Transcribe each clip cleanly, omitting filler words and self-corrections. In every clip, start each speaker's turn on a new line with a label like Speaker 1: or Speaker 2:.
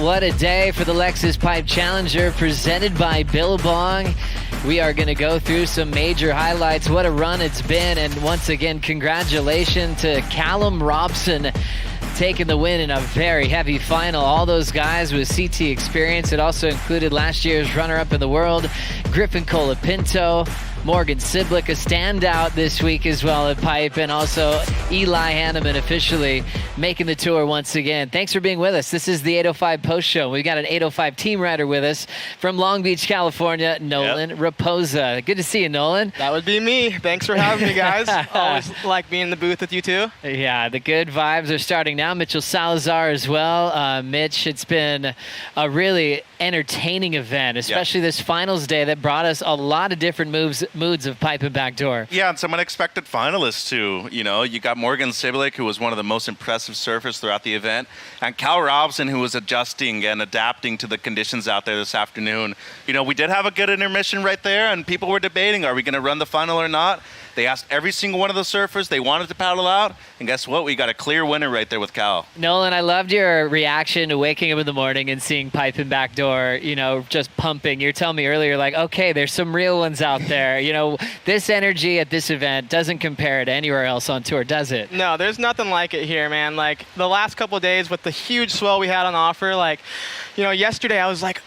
Speaker 1: what a day for the Lexus Pipe Challenger presented by Billabong. We are going to go through some major highlights. What a run it's been. And once again, congratulations to Callum Robson taking the win in a very heavy final. All those guys with CT experience. It also included last year's runner-up in the world, Griffin Colapinto, Morgan Cibilic, a standout this week as well at Pipe, and also Eli Hanneman officially making the tour once again. Thanks for being with us. This is the 805 Post Show. We've got an 805 team rider with us from Long Beach, California, Nolan Raposa. Good to see you, Nolan.
Speaker 2: That would be me. Thanks for having me, guys. Always like being in the booth with you, too.
Speaker 1: Yeah, the good vibes are starting now. Mitchell Salazar as well. Mitch, it's been a really entertaining event, especially this finals day that brought us a lot of different moods of Pipe and Backdoor.
Speaker 3: Yeah, and some unexpected finalists too. You know, you got Morgan Cibilic, who was one of the most impressive surfers throughout the event, and Callum Robson, who was adjusting and adapting to the conditions out there this afternoon. You know, we did have a good intermission right there, and people were debating, are we going to run the final or not? They asked every single one of the surfers. They wanted to paddle out. And guess what? We got a clear winner right there with Cal.
Speaker 1: Nolan, I loved your reaction to waking up in the morning and seeing Pipe and Backdoor, you know, just pumping. You're telling me earlier, like, okay, there's some real ones out there. You know, this energy at this event doesn't compare to anywhere else on tour, does it?
Speaker 2: No, there's nothing like it here, man. Like, the last couple of days with the huge swell we had on offer, like, you know, yesterday I was like,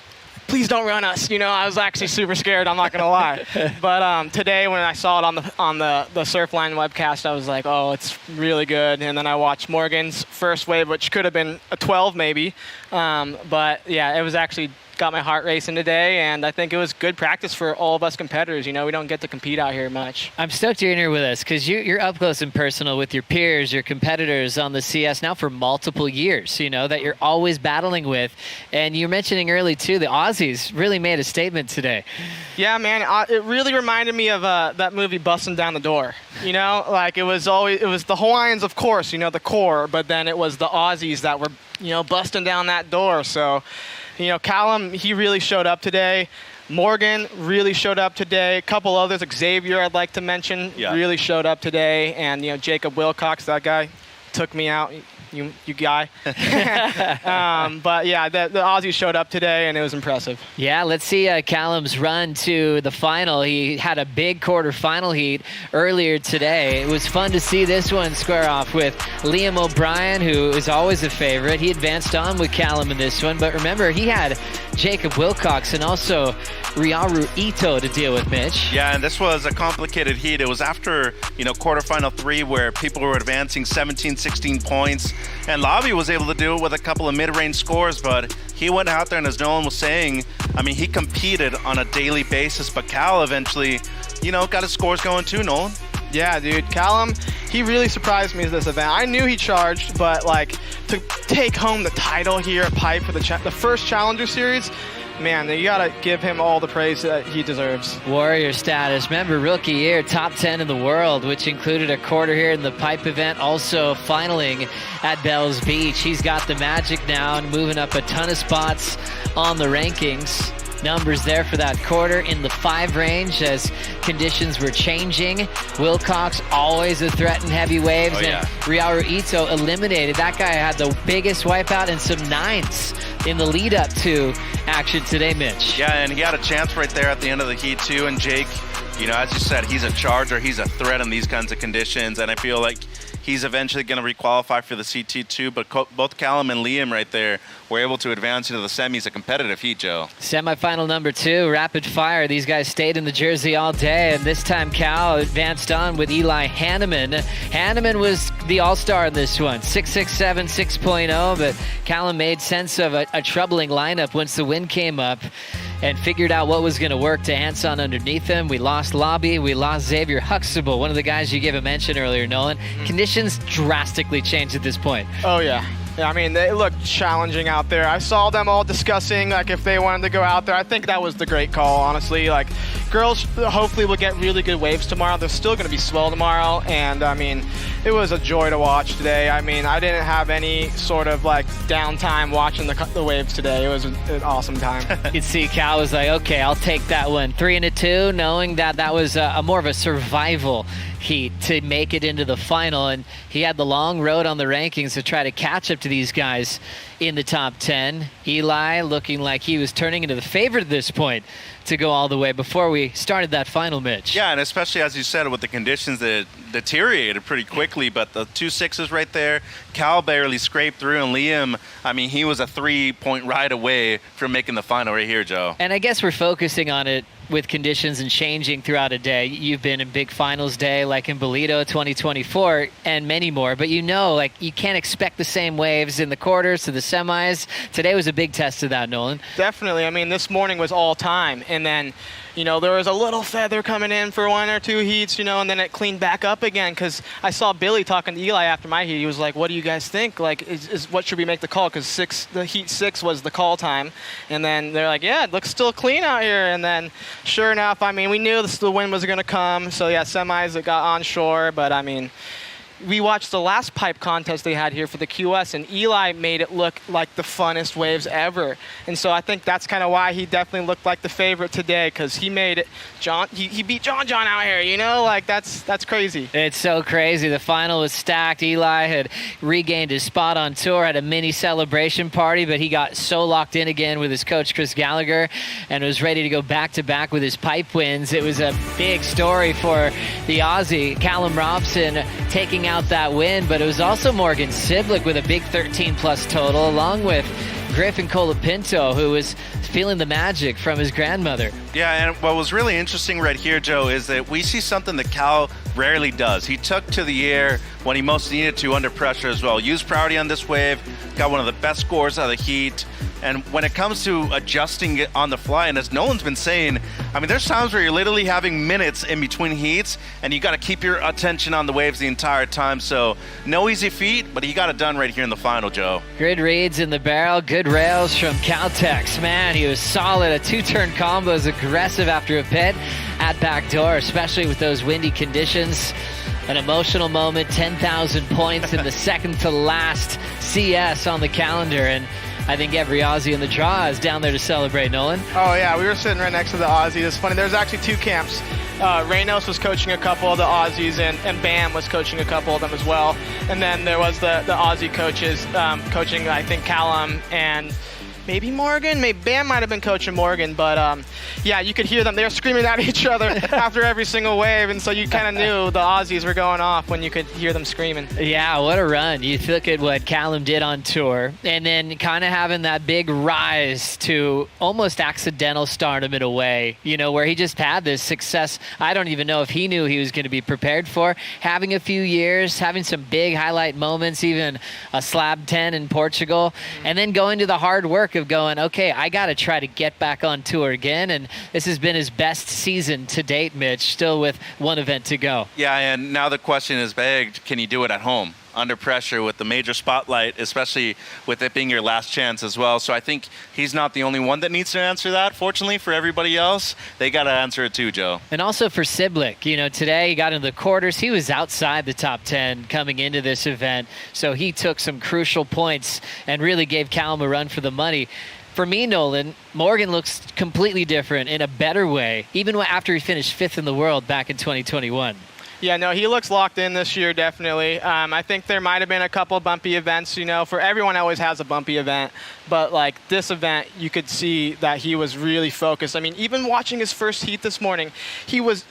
Speaker 2: please don't run us. You know, I was actually super scared, I'm not going to lie. But today when I saw it on the Surfline webcast, I was like, oh, it's really good. And then I watched Morgan's first wave, which could have been a 12 maybe. But yeah, it was actually got my heart racing today, and I think it was good practice for all of us competitors. You know, we don't get to compete out here much.
Speaker 1: I'm stoked you're in here with us because you're up close and personal with your peers, your competitors on the CS now for multiple years, you know, that you're always battling with. And you're mentioning early, too, the Aussies really made a statement today.
Speaker 2: Yeah, man, it really reminded me of that movie Busting Down the Door. You know, like it was the Hawaiians, of course, you know, the core, but then it was the Aussies that were, you know, busting down that door. So, you know, Callum, he really showed up today. Morgan really showed up today. A couple others, Xavier, I'd like to mention, really showed up today. And, you know, Jacob Wilcox, that guy took me out. You guy. But yeah, the Aussies showed up today, and it was impressive.
Speaker 1: Yeah, let's see Callum's run to the final. He had a big quarterfinal heat earlier today. It was fun to see this one square off with Liam O'Brien, who is always a favorite. He advanced on with Callum in this one, but remember, he had Jacob Wilcox and also Ryaru Ito to deal with, Mitch.
Speaker 3: Yeah, and this was a complicated heat. It was after, you know, quarterfinal 3 where people were advancing 17, 16 points. And Lobby was able to do it with a couple of mid-range scores, but he went out there, and as Nolan was saying, I mean, he competed on a daily basis, but Cal eventually, you know, got his scores going too, Nolan.
Speaker 2: Yeah, dude, Callum, he really surprised me at this event. I knew he charged, but like to take home the title here at Pipe for the first Challenger Series, man, you gotta give him all the praise that he deserves.
Speaker 1: Warrior status. Remember, rookie year, top 10 in the world, which included a quarter here in the Pipe event, also finaling at Bells Beach. He's got the magic now and moving up a ton of spots on the rankings. Numbers there for that quarter in the 5 range as conditions were changing. Wilcox always a threat in heavy waves, and Ryaru Ito eliminated. That guy had the biggest wipeout and some 9s in the lead up to action today, Mitch.
Speaker 3: Yeah, and he had a chance right there at the end of the heat too. And Jake, you know, as you said, he's a charger. He's a threat in these kinds of conditions, and I feel like he's eventually going to re-qualify for the CT2, but both Callum and Liam right there were able to advance into the semis, a competitive heat, Joe.
Speaker 1: Semifinal number 2, rapid fire. These guys stayed in the jersey all day, and this time Cal advanced on with Eli Hanneman. Hanneman was the all-star in this one, 6.67, 6.0, but Callum made sense of a troubling lineup once the wind came up and figured out what was going to work to Hanson underneath him. We lost Lobby. We lost Xavier Huxtable, one of the guys you gave a mention earlier, Nolan. Conditions drastically changed at this point.
Speaker 2: Oh, yeah. Yeah, I mean, they looked challenging out there. I saw them all discussing, like, if they wanted to go out there. I think that was the great call, honestly. Like, girls hopefully will get really good waves tomorrow. They're still going to be swell tomorrow, and I mean, it was a joy to watch today. I mean, I didn't have any sort of like downtime watching the waves today. It was an awesome time.
Speaker 1: You could see Cal was like, okay, I'll take that one. 3-2, knowing that was a more of a survival heat to make it into the final, and he had the long road on the rankings to try to catch up to these guys in the top 10. Eli looking like he was turning into the favorite at this point to go all the way before we started that final, Mitch.
Speaker 3: Yeah, and especially as you said, with the conditions that deteriorated pretty quickly, but the 2 6s right there, Cal barely scraped through, and Liam, I mean, he was a 3-point ride away from making the final right here, Joe.
Speaker 1: And I guess we're focusing on it with conditions and changing throughout a day. You've been in big finals day like in Bolito 2024 and many more, but you know, like, you can't expect the same waves in the quarters to the semis. Today was a big test of that, Nolan.
Speaker 2: Definitely. I mean, this morning was all time, and then, you know, there was a little feather coming in for 1 or 2 heats, you know, and then it cleaned back up again, because I saw Billy talking to Eli after my heat. He was like, what do you guys think? Like, what should we make the call? Because the heat 6 was the call time. And then they're like, yeah, it looks still clean out here. And then sure enough, I mean, we knew the wind was going to come. So yeah, semis, it got onshore. But I mean, we watched the last pipe contest they had here for the QS, and Eli made it look like the funnest waves ever. And so I think that's kind of why he definitely looked like the favorite today, because he made it. He beat John out here, you know, like that's crazy.
Speaker 1: It's so crazy. The final was stacked. Eli had regained his spot on tour, had a mini celebration party, but he got so locked in again with his coach Chris Gallagher and was ready to go back to back with his pipe wins. It was a big story for the Aussie, Callum Robson, taking out that win, but it was also Morgan Cibilic with a big 13+ total, along with Griffin Colapinto, who was feeling the magic from his grandmother.
Speaker 3: Yeah, and what was really interesting right here, Joe, is that we see something that Cal rarely does. He took to the air when he most needed to under pressure as well. Used priority on this wave, got one of the best scores out of the heat. And when it comes to adjusting it on the fly, and as Nolan's been saying, I mean, there's times where you're literally having minutes in between heats, and you got to keep your attention on the waves the entire time. So no easy feat, but he got it done right here in the final, Joe.
Speaker 1: Good reads in the barrel, good rails from Caltex. Man, he was solid. A 2-turn combo, is aggressive after a pit at backdoor, especially with those windy conditions. An emotional moment, 10,000 points in the second to last CS on the calendar, and I think every Aussie in the draw is down there to celebrate, Nolan.
Speaker 2: Oh yeah, we were sitting right next to the Aussie. It's funny, there's actually 2 camps. Reynos was coaching a couple of the Aussies, and Bam was coaching a couple of them as well. And then there was the Aussie coaches coaching, I think, Callum and maybe Morgan. Maybe Bam might have been coaching Morgan, but yeah, you could hear them. They were screaming at each other after every single wave, and so you kind of knew the Aussies were going off when you could hear them screaming.
Speaker 1: Yeah, what a run. You look at what Callum did on tour, and then kind of having that big rise to almost accidental stardom in a way, you know, where he just had this success I don't even know if he knew he was going to be prepared for. Having a few years, having some big highlight moments, even a slab 10 in Portugal, and then going to the hard work of going, okay, I got to try to get back on tour again. And this has been his best season to date, Mitch, still with one event to go.
Speaker 3: Yeah, and now the question is begged, can you do it at home? Under pressure with the major spotlight, especially with it being your last chance as well. So I think he's not the only one that needs to answer that. Fortunately for everybody else, they got to answer it too, Joe.
Speaker 1: And also for Cibilic, you know, today he got into the quarters. He was outside the top 10 coming into this event. So he took some crucial points and really gave Callum a run for the money. For me, Nolan, Morgan looks completely different in a better way, even after he finished 5th in the world back in 2021.
Speaker 2: Yeah, no, he looks locked in this year, definitely. I think there might have been a couple bumpy events, you know. For everyone always has a bumpy event. But, like, this event, you could see that he was really focused. I mean, even watching his first heat this morning, he was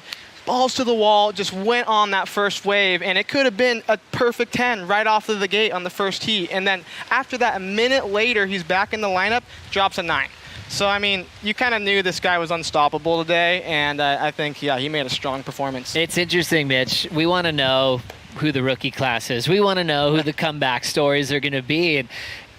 Speaker 2: balls to the wall, just went on that first wave, and it could have been a perfect 10 right off of the gate on the first heat. And then after that, a minute later, he's back in the lineup, drops a 9. So, I mean, you kind of knew this guy was unstoppable today, and I think, yeah, he made a strong performance.
Speaker 1: It's interesting, Mitch. We want to know who the rookie class is. We want to know who the comeback stories are going to be. And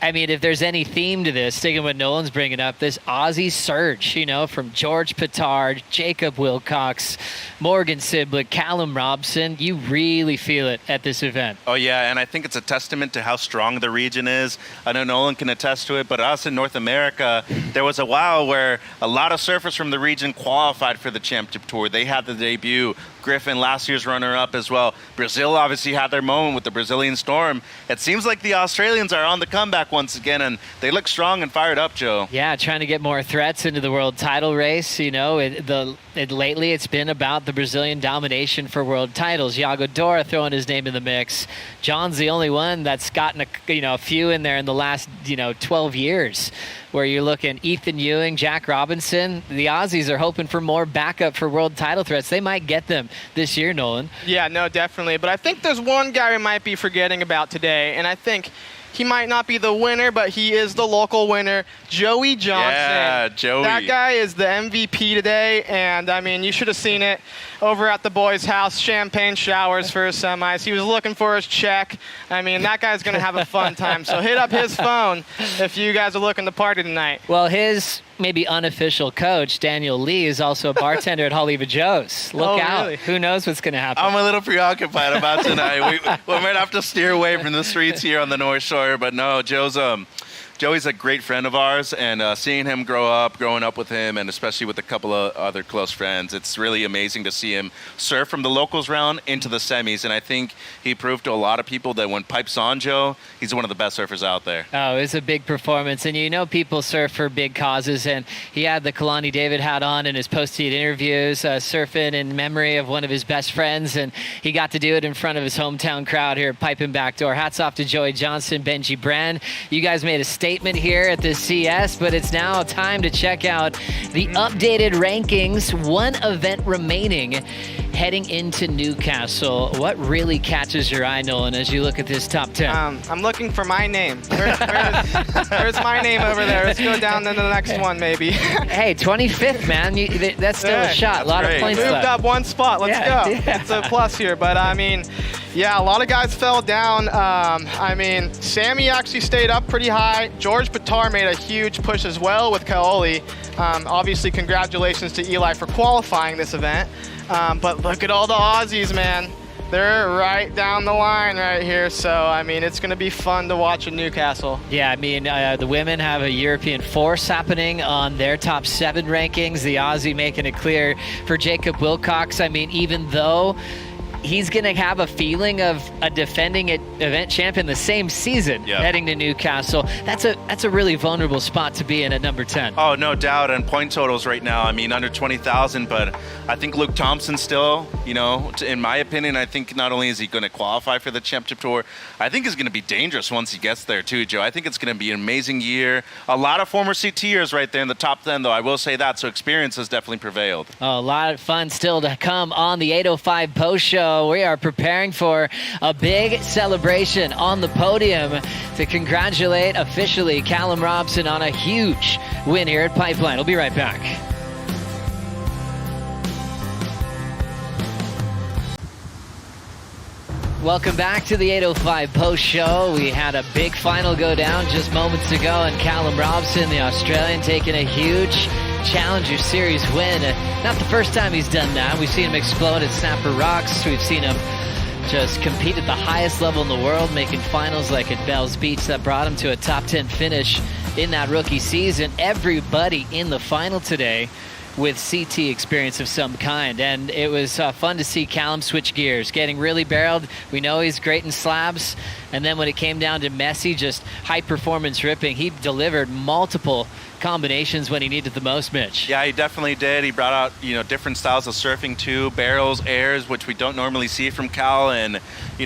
Speaker 1: I mean, if there's any theme to this, sticking with Nolan's bringing up, this Aussie surge, you know, from George Pittard, Jacob Wilcox, Morgan Cibilic, Callum Robson, you really feel it at this event.
Speaker 3: Oh, yeah, and I think it's a testament to how strong the region is. I know Nolan can attest to it, but us in North America, there was a while where a lot of surfers from the region qualified for the championship tour. They had the debut. Griffin, last year's runner-up as well. Brazil obviously had their moment with the Brazilian Storm. It seems like the Australians are on the comeback once again, and they look strong and fired up, Joe.
Speaker 1: Yeah, trying to get more threats into the world title race. You know, lately it's been about the Brazilian domination for world titles. Iago Dora throwing his name in the mix. John's the only one that's gotten a few in there in the last 12 years. Where you're looking Ethan Ewing, Jack Robinson. The Aussies are hoping for more backup for world title threats. They might get them this year, Nolan.
Speaker 2: Yeah, no, definitely. But I think there's one guy we might be forgetting about today, and I think he might not be the winner, but he is the local winner, Joey Johnson.
Speaker 3: Yeah, Joey.
Speaker 2: That guy is the MVP today, and, I mean, you should have seen it over at the boys' house, champagne showers for his semis. He was looking for his check. I mean, that guy's going to have a fun time. So hit up his phone if you guys are looking to party tonight.
Speaker 1: Well, his maybe unofficial coach, Daniel Lee, is also a bartender at Haleiwa Joe's. Look out.
Speaker 2: Really?
Speaker 1: Who knows what's going to happen?
Speaker 3: I'm a little preoccupied about tonight. We might have to steer away from the streets here on the North Shore, but no, Joey's a great friend of ours, and seeing him growing up with him, and especially with a couple of other close friends, it's really amazing to see him surf from the locals round into the semis. And I think he proved to a lot of people that when Pipe's on, Joe, he's one of the best surfers out there.
Speaker 1: Oh, it was a big performance. And people surf for big causes, and he had the Kalani David hat on in his post-heat interviews, surfing in memory of one of his best friends, and he got to do it in front of his hometown crowd here at Pipe and Backdoor. Hats off to Joey Johnson, Benji Brand. You guys made a statement here at the CS, but it's now time to check out the updated rankings. One event remaining heading into Newcastle. What really catches your eye, Nolan, as you look at this top 10?
Speaker 2: I'm looking for my name. Where's my name over there? Let's go down to the next one, maybe.
Speaker 1: Hey, 25th, man. That's still a shot. A lot of points
Speaker 2: Moved
Speaker 1: left.
Speaker 2: up one spot. Let's go.
Speaker 1: Yeah.
Speaker 2: It's a plus here. But, I mean, yeah, a lot of guys fell down. I mean, Sammy actually stayed up pretty high. George Batar made a huge push as well with Kaoli. Obviously, congratulations to Eli for qualifying this event. But look at all the Aussies, man. They're right down the line right here. So, I mean, it's going to be fun to watch in Newcastle.
Speaker 1: Yeah, I mean, the women have a European force happening on their top 7 rankings. The Aussie making it clear for Jacob Wilcox. I mean, even though he's going to have a feeling of a defending event champion the same season heading to Newcastle. That's a really vulnerable spot to be in at number 10.
Speaker 3: Oh, no doubt. And point totals right now, I mean, under 20,000. But I think Luke Thompson still, in my opinion, I think not only is he going to qualify for the championship tour, I think he's going to be dangerous once he gets there too, Joe. I think it's going to be an amazing year. A lot of former CTers right there in the top 10, though. I will say that. So experience has definitely prevailed.
Speaker 1: Oh, a lot of fun still to come on the 805 post show. We are preparing for a big celebration on the podium to congratulate officially Callum Robson on a huge win here at Pipeline. We'll be right back. Welcome back to the 805 post show. We had a big final go down just moments ago, and Callum Robson, the Australian, taking a huge Challenger Series win. Not the first time he's done that. We've seen him explode at Snapper Rocks. We've seen him just compete at the highest level in the world, making finals like at Bells Beach that brought him to a top 10 finish in that rookie season. Everybody in the final today with CT experience of some kind, and it was fun to see Callum switch gears, getting really barreled. We know he's great in slabs, and then when it came down to messy, just high performance ripping, he delivered multiple combinations when he needed the most, Mitch.
Speaker 3: Yeah, he definitely did. He brought out, different styles of surfing too, barrels, airs, which we don't normally see from Cal. And,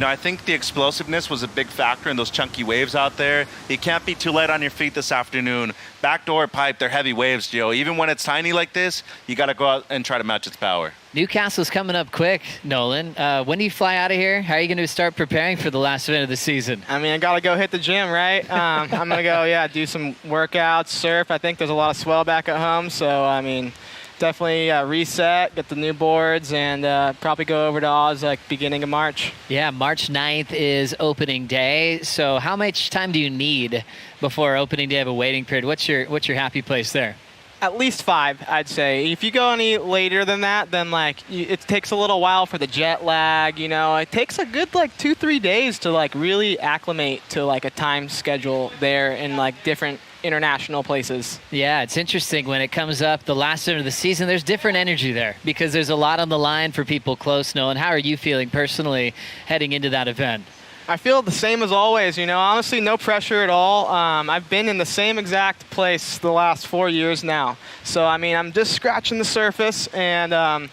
Speaker 3: I think the explosiveness was a big factor in those chunky waves out there. You can't be too light on your feet this afternoon. Backdoor pipe, they're heavy waves, Joe. Even when it's tiny like this, you got to go out and try to match its power.
Speaker 1: Newcastle's coming up quick, Nolan. When do you fly out of here? How are you going to start preparing for the last event of the season?
Speaker 2: I mean, I got to go hit the gym, right? I'm going to go, do some workouts, surf. I think there's a lot of swell back at home. So, I mean, definitely reset, get the new boards, and probably go over to Oz beginning of March.
Speaker 1: Yeah, March 9th is opening day. So how much time do you need before opening day of a waiting period? What's your happy place there?
Speaker 2: At least 5, I'd say. If you go any later than that, then it takes a little while for the jet lag. It takes a good 2-3 days to really acclimate to a time schedule there in different international places.
Speaker 1: Yeah, it's interesting when it comes up the last end of the season, there's different energy there because there's a lot on the line for people close. Nolan, how are you feeling personally heading into that event?
Speaker 2: I feel the same as always, honestly, no pressure at all. I've been in the same exact place the last 4 years now. So, I'm just scratching the surface. And,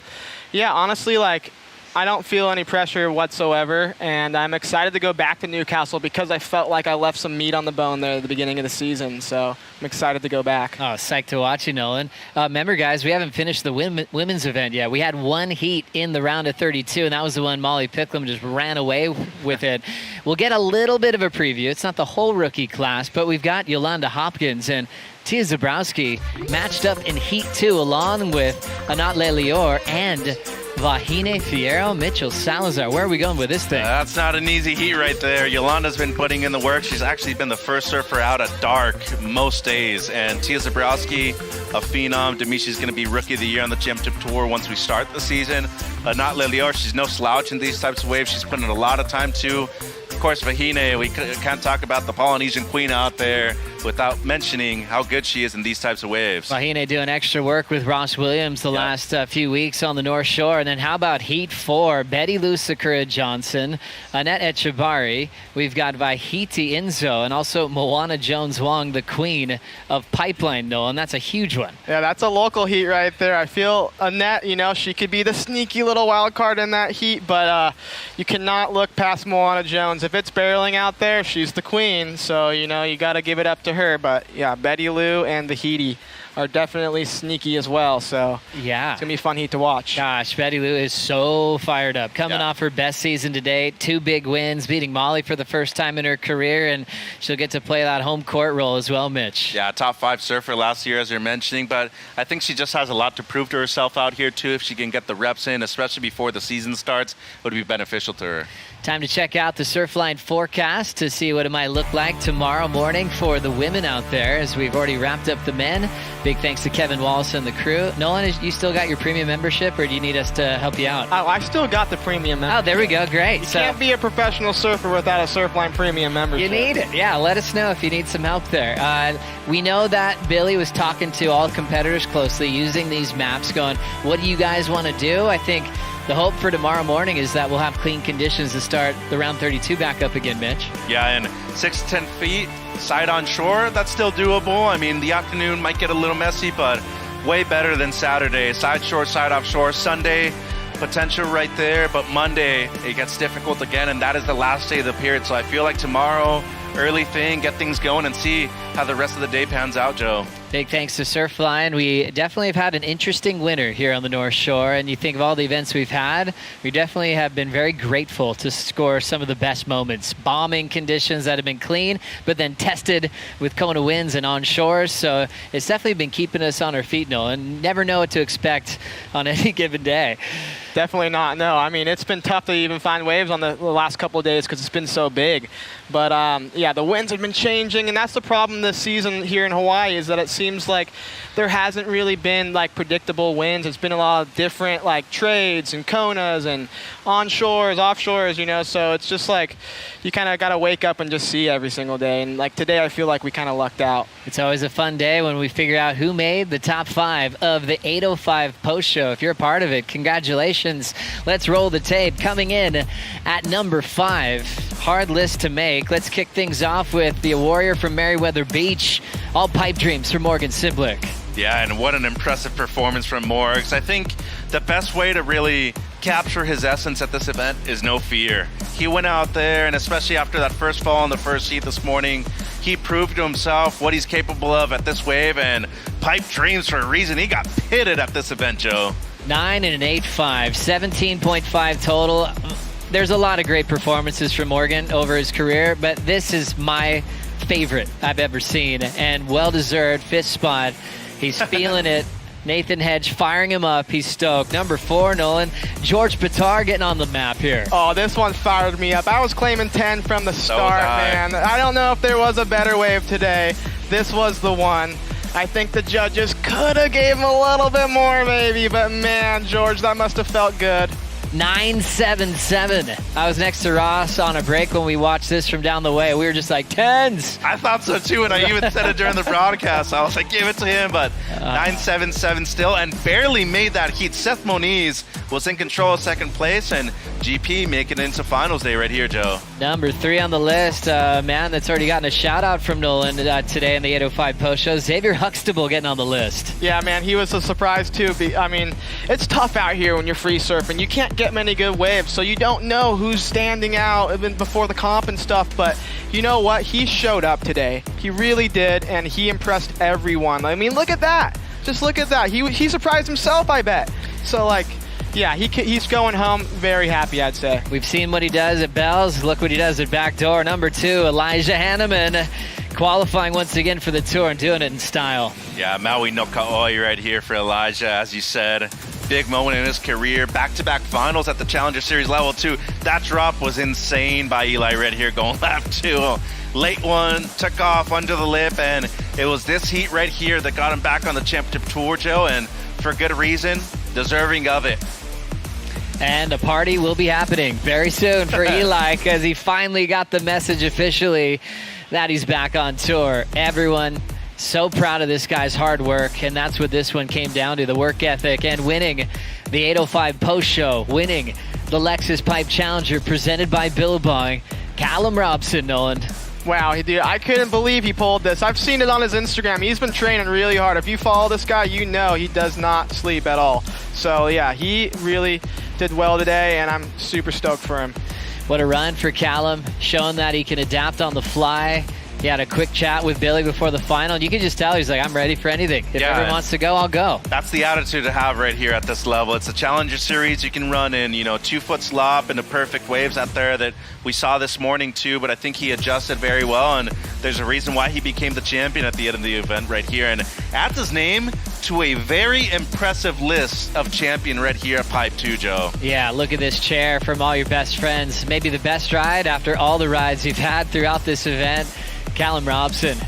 Speaker 2: yeah, honestly, I don't feel any pressure whatsoever, and I'm excited to go back to Newcastle because I felt like I left some meat on the bone there at the beginning of the season, so I'm excited to go back.
Speaker 1: Oh, psyched to watch you, Nolan. Remember, guys, we haven't finished the women's event yet. We had one heat in the round of 32, and that was the one Molly Picklum just ran away with it. We'll get a little bit of a preview. It's not the whole rookie class, but we've got Yolanda Hopkins and Tia Zabrowski matched up in Heat 2 along with Anat Lelior and Vahine Fierro, Mitchell Salazar. Where are we going with this thing?
Speaker 3: That's not an easy heat right there. Yolanda's been putting in the work. She's actually been the first surfer out at dark most days. And Tia Zabrowski, a phenom. Demishi's going to be Rookie of the Year on the Championship Tour once we start the season. Not Lelior, she's no slouch in these types of waves. She's putting in a lot of time too. Of course, Vahine, we can't talk about the Polynesian queen out there without mentioning how good she is in these types of waves.
Speaker 1: Vahine doing extra work with Ross Williams the last few weeks on the North Shore. And then how about Heat 4? Betty Lou Sakura Johnson, Annette Echebari. We've got Vahiti Inzo and also Moana Jones-Wong, the queen of Pipeline, Noah, and that's a huge one.
Speaker 2: Yeah, that's a local heat right there. I feel Annette, she could be the sneaky little wild card in that heat, but you cannot look past Moana Jones. If it's barreling out there, she's the queen, so, you got to give it up to her. But, yeah, Betty Lou and the Heaty are definitely sneaky as well, so
Speaker 1: yeah,
Speaker 2: it's going to be a fun heat to watch.
Speaker 1: Gosh, Betty Lou is so fired up. Coming off her best season to date, 2 big wins, beating Molly for the first time in her career, and she'll get to play that home court role as well, Mitch.
Speaker 3: Yeah, top 5 surfer last year, as you're mentioning, but I think she just has a lot to prove to herself out here, too. If she can get the reps in, especially before the season starts, it would be beneficial to her.
Speaker 1: Time to check out the Surfline forecast to see what it might look like tomorrow morning for the women out there, as we've already wrapped up the men. Big thanks to Kevin Wallace and the crew. Nolan, you still got your premium membership, or do you need us to help you out?
Speaker 2: Oh, I still got the premium membership.
Speaker 1: Oh, there we go. Great.
Speaker 2: You can't be a professional surfer without a Surfline premium membership.
Speaker 1: You need it. Yeah, let us know if you need some help there. We know that Billy was talking to all competitors closely, using these maps, going, what do you guys want to do? I think the hope for tomorrow morning is that we'll have clean conditions to start the round 32 back up again, Mitch.
Speaker 3: Yeah, and 6 to 10 feet, side on shore, that's still doable. I mean, the afternoon might get a little messy, but way better than Saturday. Side shore, side offshore. Sunday, potential right there, but Monday, it gets difficult again, and that is the last day of the period. So I feel like tomorrow, early thing, get things going and see how the rest of the day pans out, Joe.
Speaker 1: Big thanks to Surfline. We definitely have had an interesting winter here on the North Shore, and you think of all the events we've had, we definitely have been very grateful to score some of the best moments. Bombing conditions that have been clean, but then tested with Kona winds and on shores, so it's definitely been keeping us on our feet, Noah, and never know what to expect on any given day.
Speaker 2: Definitely not, no. I mean, it's been tough to even find waves on the last couple of days because it's been so big. But, yeah, the winds have been changing, and that's the problem this season here in Hawaii, is that it seems like there hasn't really been, predictable winds. It's been a lot of different, trades and Konas and onshores, offshores, so it's just you kind of got to wake up and just see every single day. And, today I feel like we kind of lucked out.
Speaker 1: It's always a fun day when we figure out who made the top 5 of the 805 post show. If you're a part of it, congratulations. Let's roll the tape. Coming in at number 5, hard list to make. Let's kick things off with the warrior from Meriwether Beach. All pipe dreams for Morgan Cibilic.
Speaker 3: Yeah, and what an impressive performance from Morgs. I think the best way to really capture his essence at this event is no fear. He went out there, and especially after that first fall in the first heat this morning, he proved to himself what he's capable of at this wave, and pipe dreams for a reason. He got pitted at this event, Joe.
Speaker 1: 9 and an 8.5, 17.5 total. There's a lot of great performances from Morgan over his career, but this is my favorite I've ever seen, and well-deserved 5th spot. He's feeling it. Nathan Hedge firing him up. He's stoked. Number 4, Nolan. George Pitar getting on the map here.
Speaker 2: Oh, this one fired me up. I was claiming 10 from the start, man. I don't know if there was a better wave today. This was the one. I think the judges could have gave him a little bit more, maybe, but man, George, that must have felt good.
Speaker 1: 977. I was next to Ross on a break when we watched this from down the way. We were just like, tens.
Speaker 3: I thought so too, and I even said it during the broadcast. I was like, give it to him, but 977 still, and barely made that heat. Seth Moniz was in control of second place, and GP making it into finals day right here, Joe.
Speaker 1: Number 3 on the list, man that's already gotten a shout out from Nolan today in the 805 post show. Xavier Huxtable getting on the list.
Speaker 2: Yeah, man, he was a surprise too. I mean, it's tough out here when you're free surfing. You can't get many good waves, so you don't know who's standing out even before the comp and stuff. But you know what? He showed up today. He really did, and he impressed everyone. I mean, look at that. Just look at that. He surprised himself, I bet. So, like, yeah, he's going home very happy, I'd say.
Speaker 1: We've seen what he does at Bells. Look what he does at Backdoor. Number 2, Elijah Hanneman, qualifying once again for the tour and doing it in style.
Speaker 3: Yeah, Maui no Ka'oi right here for Elijah, as you said. Big moment in his career. Back-to-back finals at the Challenger Series level 2. That drop was insane by Eli right here going lap 2. Late one, took off under the lip, and it was this heat right here that got him back on the championship tour, Joe, and for good reason, deserving of it.
Speaker 1: And a party will be happening very soon for Eli because he finally got the message officially that he's back on tour. Everyone so proud of this guy's hard work, and that's what this one came down to, the work ethic and winning the 805 post show, winning the Lexus Pipe Challenger presented by Billabong. Callum Robson, Nolan.
Speaker 2: Wow, dude, I couldn't believe he pulled this. I've seen it on his Instagram. He's been training really hard. If you follow this guy, you know he does not sleep at all. So, yeah, he really did well today, and I'm super stoked for him.
Speaker 1: What a run for Callum, showing that he can adapt on the fly. He had a quick chat with Billy before the final, and you can just tell he's like, I'm ready for anything. If everyone wants to go, I'll go.
Speaker 3: That's the attitude to have right here at this level. It's a Challenger Series. You can run in, 2-foot slop into perfect waves out there that we saw this morning too, but I think he adjusted very well, and there's a reason why he became the champion at the end of the event right here, and adds his name to a very impressive list of champion right here at Pipe 2, Joe.
Speaker 1: Yeah, look at this chair from all your best friends. Maybe the best ride after all the rides you've had throughout this event. Callum Robson,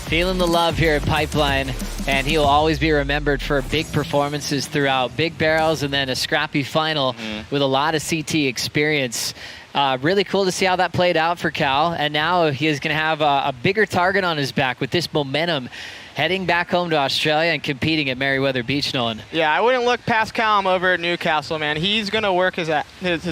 Speaker 1: feeling the love here at Pipeline, and he'll always be remembered for big performances throughout, big barrels, and then a scrappy final with a lot of CT experience. Really cool to see how that played out for Cal, and now he is going to have a bigger target on his back with this momentum, heading back home to Australia and competing at Meriwether Beach, Nolan.
Speaker 2: Yeah, I wouldn't look past Callum over at Newcastle, man. He's going to work his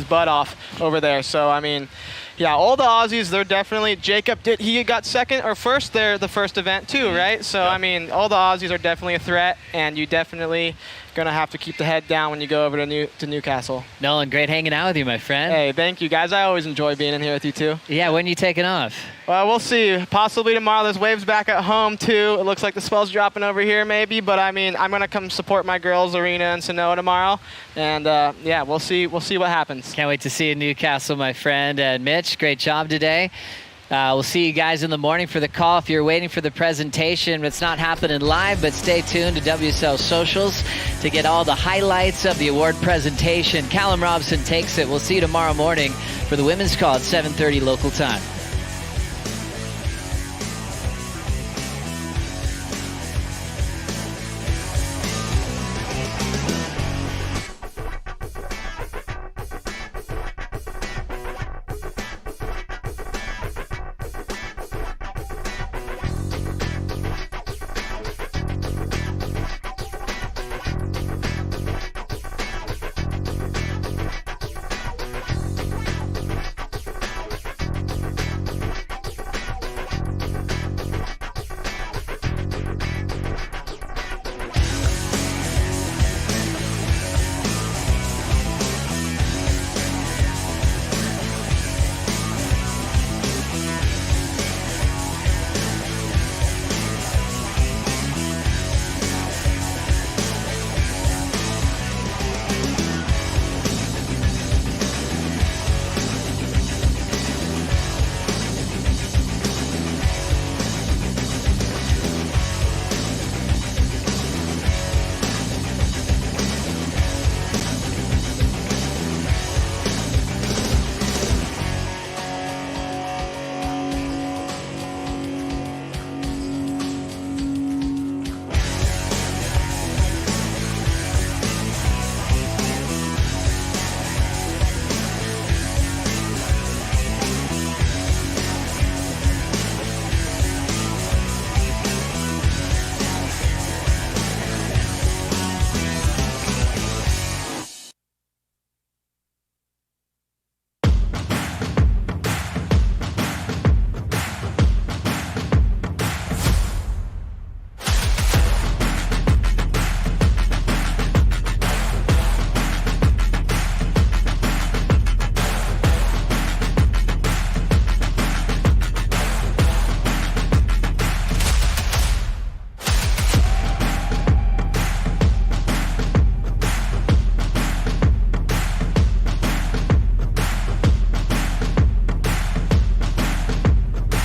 Speaker 2: butt off over there. So, I mean, yeah, all the Aussies, they're definitely, he got second or first there the first event too, right? So, I mean, all the Aussies are definitely a threat, and you definitely going to have to keep the head down when you go over to Newcastle.
Speaker 1: Nolan, great hanging out with you, my friend.
Speaker 2: Hey, thank you, guys. I always enjoy being in here with you too.
Speaker 1: Yeah, when are you taking off?
Speaker 2: Well, we'll see. Possibly tomorrow. There's waves back at home too. It looks like the swell's dropping over here maybe, but I mean, I'm going to come support my girls, Arena and Sanoa, tomorrow. And yeah, we'll see what happens.
Speaker 1: Can't wait to see you in Newcastle, my friend. And Mitch, great job today. We'll see you guys in the morning for the call. If you're waiting for the presentation, it's not happening live, but stay tuned to WSL Socials to get all the highlights of the award presentation. Callum Robson takes it. We'll see you tomorrow morning for the women's call at 7:30 local time.